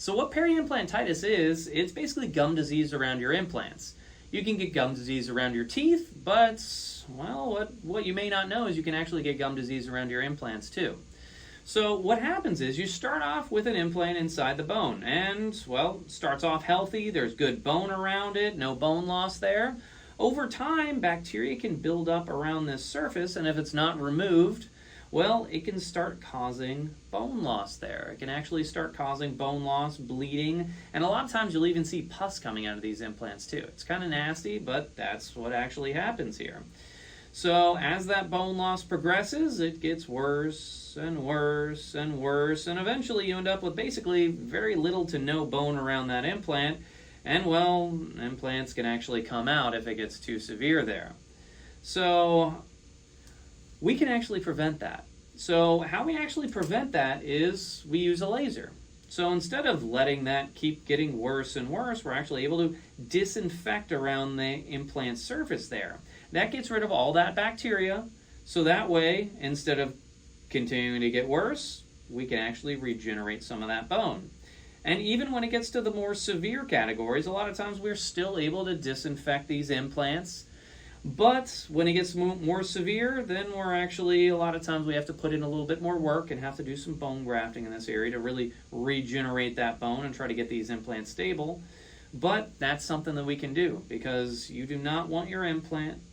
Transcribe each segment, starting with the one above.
So what peri-implantitis is, it's basically gum disease around your implants. You can get gum disease around your teeth, but, well, what you may not know is you can actually get gum disease around your implants too. So what happens is you start off with an implant inside the bone, and, well, it starts off healthy, there's good bone around it, no bone loss there. Over time, bacteria can build up around this surface, and if it's not removed, well, it can start causing bone loss there. It can actually start causing bone loss, bleeding, and a lot of times you'll even see pus coming out of these implants too. It's kind of nasty, but that's what actually happens here. So as that bone loss progresses, it gets worse and worse and worse, and eventually you end up with basically very little to no bone around that implant, and, well, implants can actually come out if it gets too severe there. So we can actually prevent that. So how we actually prevent that is we use a laser. So instead of letting that keep getting worse and worse, we're actually able to disinfect around the implant surface there. That gets rid of all that bacteria, so that way, instead of continuing to get worse, we can actually regenerate some of that bone. And even when it gets to the more severe categories, a lot of times we're still able to disinfect these implants. But when it gets more severe, then we're actually, a lot of times we have to put in a little bit more work and have to do some bone grafting in this area to really regenerate that bone and try to get these implants stable. But that's something that we can do, because you do not want your implant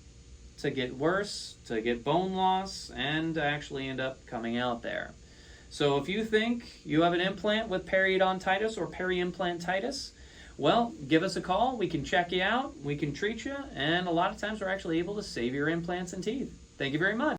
to get worse, to get bone loss, and to actually end up coming out there. So if you think you have an implant with periodontitis or peri-implantitis, well, give us a call. We can check you out, we can treat you, and a lot of times we're actually able to save your implants and teeth. Thank you very much.